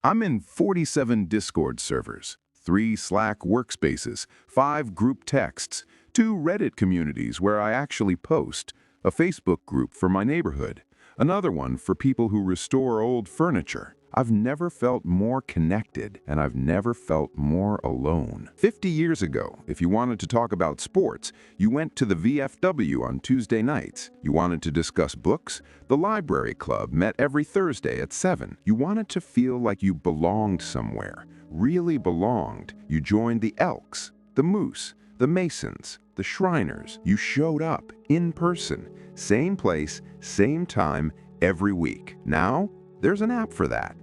I'm in 47 Discord servers, 3 Slack workspaces, 5 group texts, 2 Reddit communities where I actually post, a Facebook group for my neighborhood, another one for people who restore old furniture. I've never felt more connected, and I've never felt more alone. 50 years ago, if you wanted to talk about sports, you went to the VFW on Tuesday nights. You wanted to discuss books, the library club met every Thursday at 7. You wanted to feel like you belonged somewhere, really belonged. You joined the Elks, the Moose, the Masons, the Shriners. You showed up in person, same place, same time, every week. Now, there's an app for that.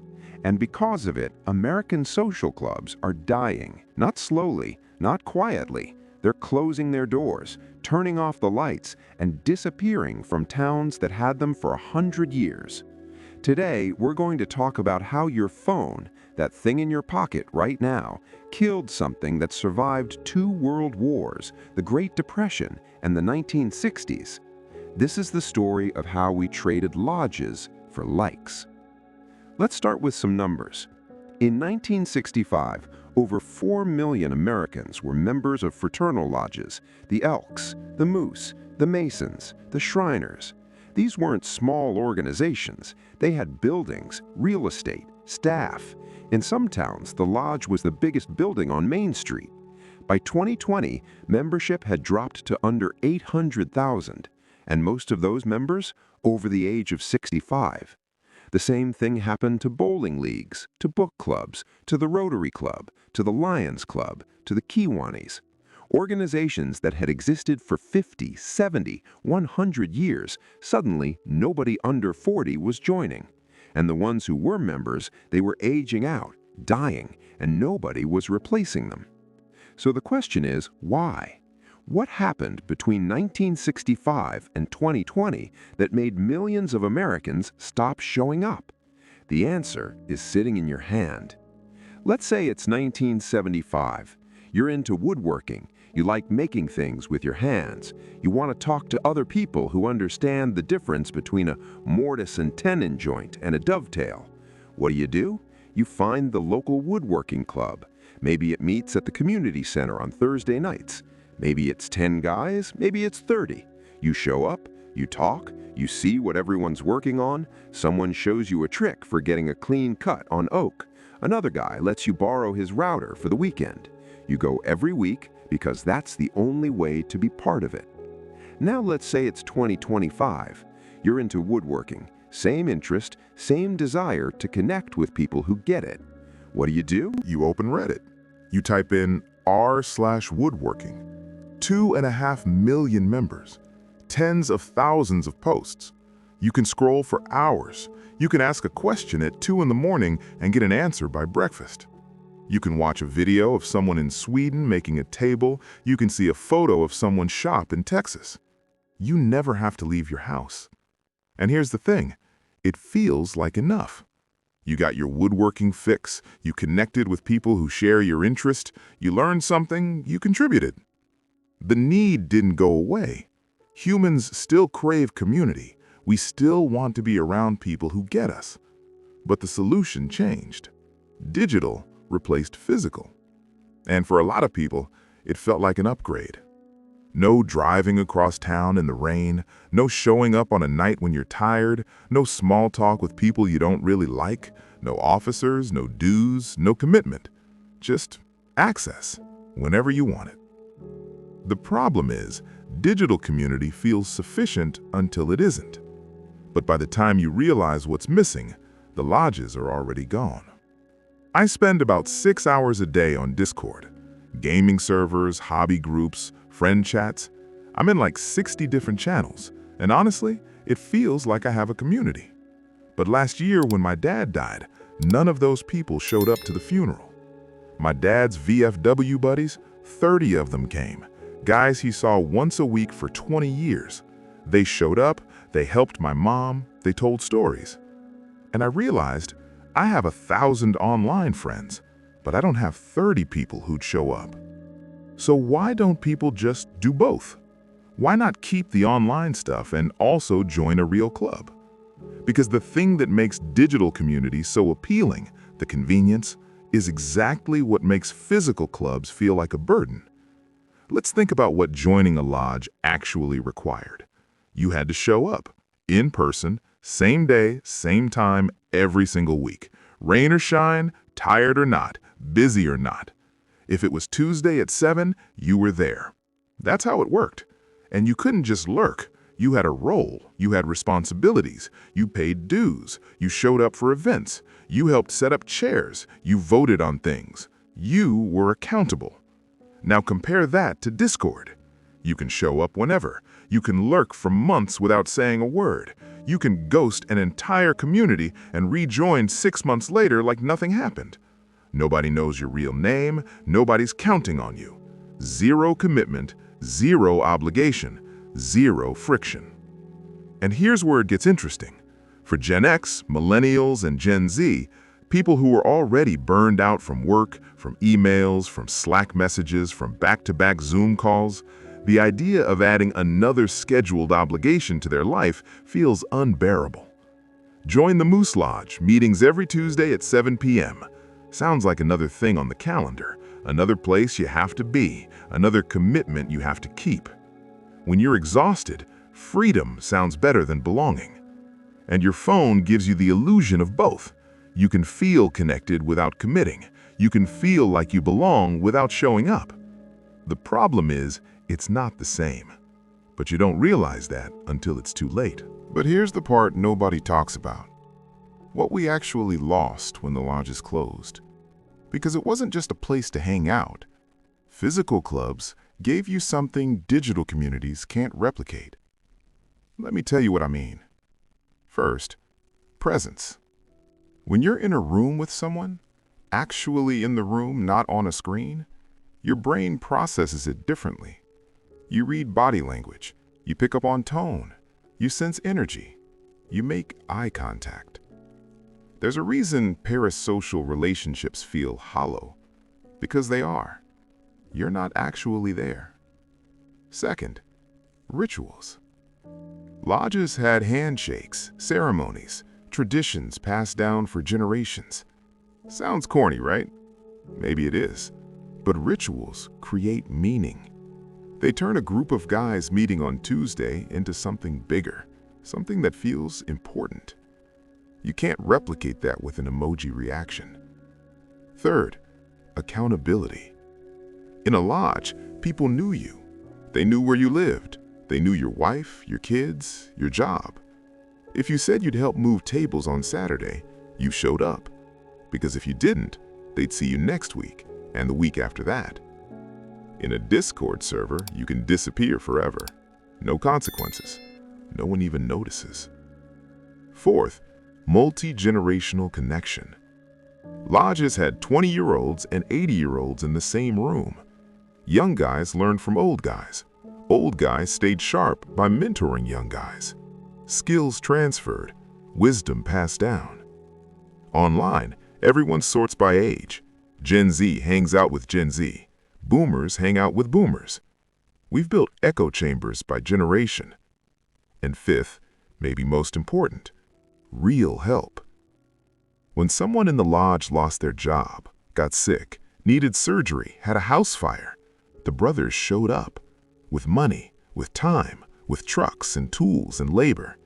And because of it, American social clubs are dying. Not slowly, not quietly. They're closing their doors, turning off the lights, and disappearing from towns that had them for 100 years. Today, we're going to talk about how your phone, that thing in your pocket right now, killed something that survived 2 world wars, the Great Depression, and the 1960s. This is the story of how we traded lodges for likes. Let's start with some numbers. In 1965, over 4 million Americans were members of fraternal lodges, the Elks, the Moose, the Masons, the Shriners. These weren't small organizations. They had buildings, real estate, staff. In some towns, the lodge was the biggest building on Main Street. By 2020, membership had dropped to under 800,000, and most of those members over the age of 65. The same thing happened to bowling leagues, to book clubs, to the Rotary Club, to the Lions Club, to the Kiwanis. Organizations that had existed for 50, 70, 100 years, suddenly nobody under 40 was joining. And the ones who were members, they were aging out, dying, and nobody was replacing them. So the question is, why? What happened between 1965 and 2020 that made millions of Americans stop showing up? The answer is sitting in your hand. Let's say it's 1975. You're into woodworking. You like making things with your hands. You want to talk to other people who understand the difference between a mortise and tenon joint and a dovetail. What do? You find the local woodworking club. Maybe it meets at the community center on Thursday nights. Maybe it's 10 guys, maybe it's 30. You show up, you talk, you see what everyone's working on. Someone shows you a trick for getting a clean cut on oak. Another guy lets you borrow his router for the weekend. You go every week because that's the only way to be part of it. Now let's say it's 2025. You're into woodworking. Same interest, same desire to connect with people who get it. What do? You open Reddit. You type in r/woodworking. 2.5 million members, tens of thousands of posts. You can scroll for hours. You can ask a question at 2 in the morning and get an answer by breakfast. You can watch a video of someone in Sweden making a table. You can see a photo of someone's shop in Texas. You never have to leave your house. And here's the thing, it feels like enough. You got your woodworking fix, you connected with people who share your interest, you learned something, you contributed. The need didn't go away. Humans still crave community. We still want to be around people who get us. But the solution changed. Digital replaced physical. And for a lot of people, it felt like an upgrade. No driving across town in the rain, no showing up on a night when you're tired, no small talk with people you don't really like, no officers, no dues, no commitment. Just access whenever you want it. The problem is, digital community feels sufficient until it isn't. But by the time you realize what's missing, the lodges are already gone. I spend about 6 hours a day on Discord. Gaming servers, hobby groups, friend chats. I'm in like 60 different channels, and honestly, it feels like I have a community. But last year when my dad died, none of those people showed up to the funeral. My dad's VFW buddies, 30 of them came. Guys he saw once a week for 20 years. They showed up, they helped my mom, they told stories. And I realized I have 1,000 online friends, but I don't have 30 people who'd show up. So why don't people just do both? Why not keep the online stuff and also join a real club? Because the thing that makes digital community so appealing, the convenience, is exactly what makes physical clubs feel like a burden. Let's think about what joining a lodge actually required. You had to show up, in person, same day, same time, every single week. Rain or shine, tired or not, busy or not. If it was Tuesday at 7, you were there. That's how it worked. And you couldn't just lurk. You had a role, you had responsibilities, you paid dues, you showed up for events, you helped set up chairs, you voted on things. You were accountable. Now compare that to Discord. You can show up whenever. You can lurk for months without saying a word. You can ghost an entire community and rejoin 6 months later like nothing happened. Nobody knows your real name, nobody's counting on you. Zero commitment, zero obligation, zero friction. And here's where it gets interesting. For Gen X, Millennials, and Gen Z, people who were already burned out from work, from emails, from Slack messages, from back-to-back Zoom calls, the idea of adding another scheduled obligation to their life feels unbearable. Join the Moose Lodge, meetings every Tuesday at 7 p.m. Sounds like another thing on the calendar, another place you have to be, another commitment you have to keep. When you're exhausted, freedom sounds better than belonging. And your phone gives you the illusion of both. You can feel connected without committing. You can feel like you belong without showing up. The problem is, it's not the same. But you don't realize that until it's too late. But here's the part nobody talks about. What we actually lost when the lodges closed. Because it wasn't just a place to hang out. Physical clubs gave you something digital communities can't replicate. Let me tell you what I mean. First, presence. When you're in a room with someone, actually in the room, not on a screen, your brain processes it differently. You read body language, you pick up on tone, you sense energy, you make eye contact. There's a reason parasocial relationships feel hollow, because they are. You're not actually there. Second, rituals. Lodges had handshakes, ceremonies, traditions passed down for generations. Sounds corny, right? Maybe it is. But rituals create meaning. They turn a group of guys meeting on Tuesday into something bigger, something that feels important. You can't replicate that with an emoji reaction. Third, accountability. In a lodge, people knew you. They knew where you lived. They knew your wife, your kids, your job. If you said you'd help move tables on Saturday, you showed up. Because if you didn't, they'd see you next week and the week after that. In a Discord server, you can disappear forever. No consequences. No one even notices. Fourth, multi-generational connection. Lodges had 20-year-olds and 80-year-olds in the same room. Young guys learned from old guys. Old guys stayed sharp by mentoring young guys. Skills transferred, wisdom passed down. Online, everyone sorts by age. Gen Z hangs out with Gen Z. Boomers hang out with boomers. We've built echo chambers by generation. And fifth, maybe most important, real help. When someone in the lodge lost their job, got sick, needed surgery, had a house fire, the brothers showed up. With money, with time, with trucks and tools and labor.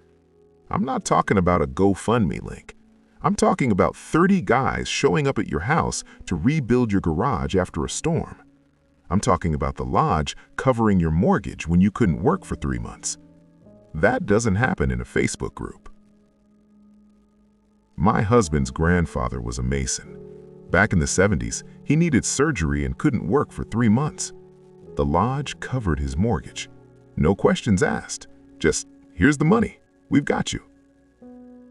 I'm not talking about a GoFundMe link. I'm talking about 30 guys showing up at your house to rebuild your garage after a storm. I'm talking about the lodge covering your mortgage when you couldn't work for 3 months. That doesn't happen in a Facebook group. My husband's grandfather was a Mason. Back in the 70s, he needed surgery and couldn't work for 3 months. The lodge covered his mortgage. No questions asked. Just, here's the money. We've got you.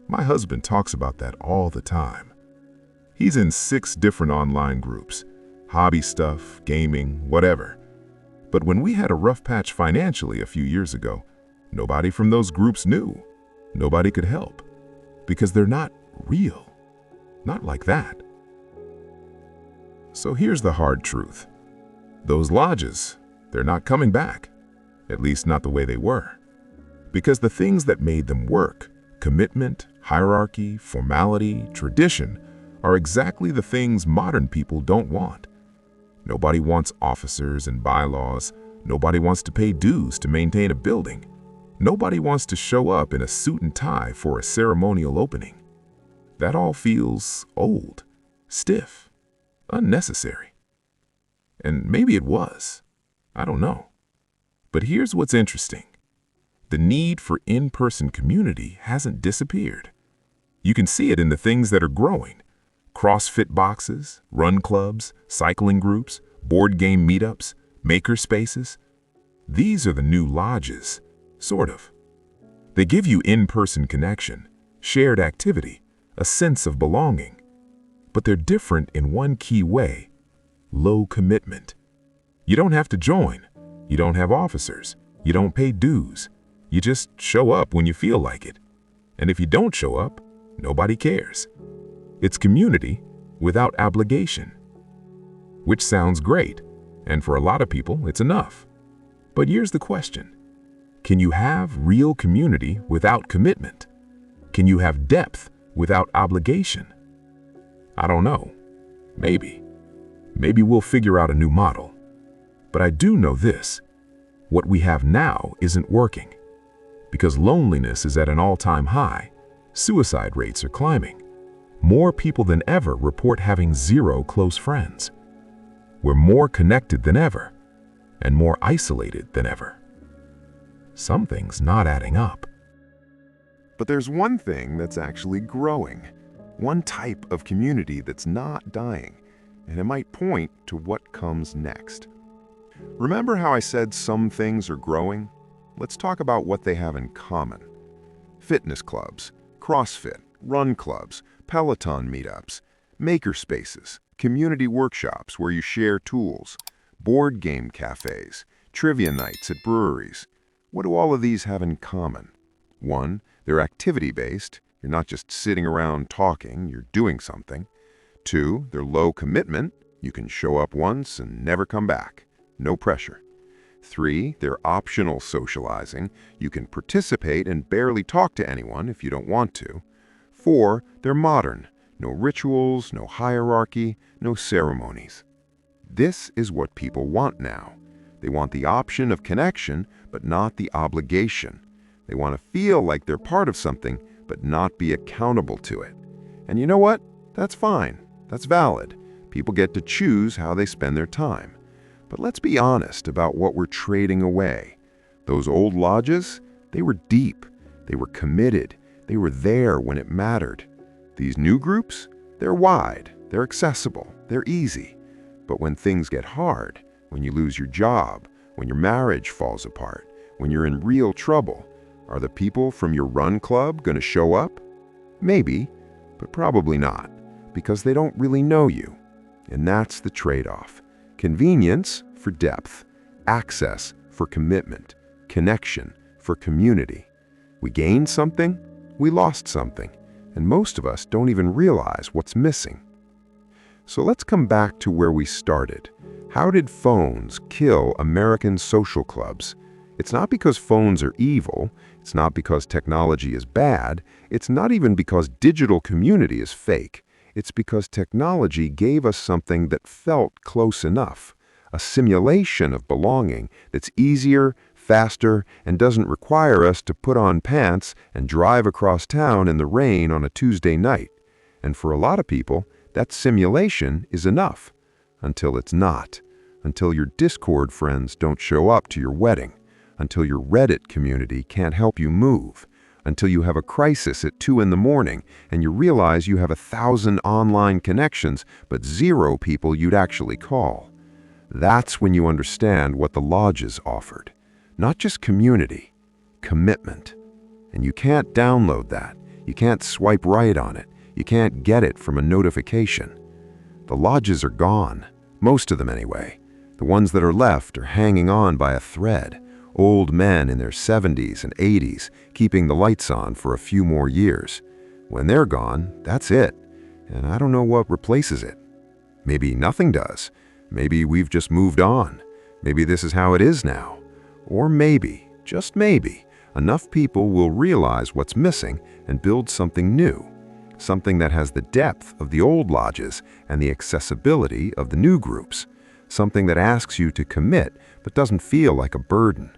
My husband talks about that all the time. He's in 6 different online groups. Hobby stuff, gaming, whatever. But when we had a rough patch financially a few years ago, nobody from those groups knew. Nobody could help. Because they're not real. Not like that. So here's the hard truth. Those lodges, they're not coming back. At least not the way they were. Because the things that made them work, commitment, hierarchy, formality, tradition, are exactly the things modern people don't want. Nobody wants officers and bylaws. Nobody wants to pay dues to maintain a building. Nobody wants to show up in a suit and tie for a ceremonial opening. That all feels old, stiff, unnecessary. And maybe it was. I don't know. But here's what's interesting. The need for in-person community hasn't disappeared. You can see it in the things that are growing. CrossFit boxes, run clubs, cycling groups, board game meetups, maker spaces. These are the new lodges, sort of. They give you in-person connection, shared activity, a sense of belonging. But they're different in one key way: low commitment. You don't have to join. You don't have officers. You don't pay dues. You just show up when you feel like it. And if you don't show up, nobody cares. It's community without obligation. Which sounds great, and for a lot of people, it's enough. But here's the question. Can you have real community without commitment? Can you have depth without obligation? I don't know. Maybe. Maybe we'll figure out a new model. But I do know this. What we have now isn't working. Because loneliness is at an all-time high, suicide rates are climbing. More people than ever report having 0 close friends. We're more connected than ever, and more isolated than ever. Something's not adding up. But there's one thing that's actually growing, one type of community that's not dying, and it might point to what comes next. Remember how I said some things are growing? Let's talk about what they have in common. Fitness clubs, CrossFit, run clubs, Peloton meetups, maker spaces, community workshops where you share tools, board game cafes, trivia nights at breweries. What do all of these have in common? 1, they're activity-based. You're not just sitting around talking, you're doing something. 2, they're low commitment. You can show up once and never come back. No pressure. 3, they're optional socializing. You can participate and barely talk to anyone if you don't want to. 4, they're modern. No rituals, no hierarchy, no ceremonies. This is what people want now. They want the option of connection, but not the obligation. They want to feel like they're part of something, but not be accountable to it. And you know what? That's fine. That's valid. People get to choose how they spend their time. But let's be honest about what we're trading away. Those old lodges, they were deep. They were committed. They were there when it mattered. These new groups, they're wide. They're accessible. They're easy. But when things get hard, when you lose your job, when your marriage falls apart, when you're in real trouble, are the people from your run club going to show up? Maybe, but probably not, because they don't really know you. And that's the trade-off. Convenience for depth, access for commitment, connection for community. We gained something, we lost something, and most of us don't even realize what's missing. So let's come back to where we started. How did phones kill American social clubs? It's not because phones are evil. It's not because technology is bad. It's not even because digital community is fake. It's because technology gave us something that felt close enough, a simulation of belonging that's easier, faster, and doesn't require us to put on pants and drive across town in the rain on a Tuesday night. And for a lot of people, that simulation is enough, until it's not, until your Discord friends don't show up to your wedding, until your Reddit community can't help you move, until you have a crisis at 2 in the morning and you realize you have 1,000 online connections but 0 people you'd actually call. That's when you understand what the lodges offered. Not just community, commitment. And you can't download that. You can't swipe right on it. You can't get it from a notification. The lodges are gone, most of them anyway. The ones that are left are hanging on by a thread. Old men in their 70s and 80s keeping the lights on for a few more years. When they're gone, that's it. And I don't know what replaces it. Maybe nothing does. Maybe we've just moved on. Maybe this is how it is now. Or maybe, just maybe, enough people will realize what's missing and build something new. something that has the depth of the old lodges and the accessibility of the new groups, something that asks you to commit but doesn't feel like a burden.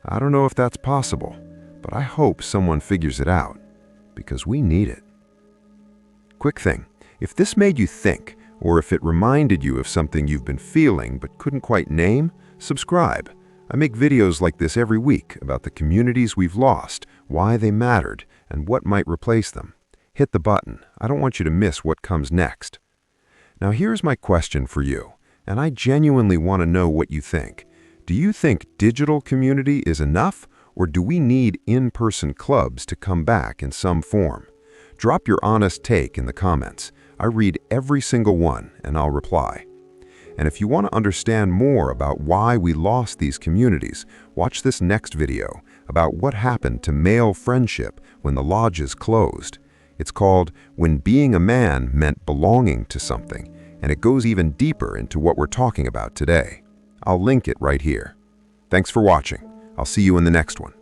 I don't know if that's possible, but I hope someone figures it out, because we need it. Quick thing, if this made you think, or if it reminded you of something you've been feeling but couldn't quite name, subscribe. I make videos like this every week about the communities we've lost, why they mattered, and what might replace them. Hit the button. I don't want you to miss what comes next. Now here's my question for you, and I genuinely want to know what you think. Do you think digital community is enough, or do we need in-person clubs to come back in some form? Drop your honest take in the comments. I read every single one, and I'll reply. And if you want to understand more about why we lost these communities, watch this next video about what happened to male friendship when the lodges closed. It's called When Being a Man Meant Belonging to Something, and it goes even deeper into what we're talking about today. I'll link it right here. Thanks for watching. I'll see you in the next one.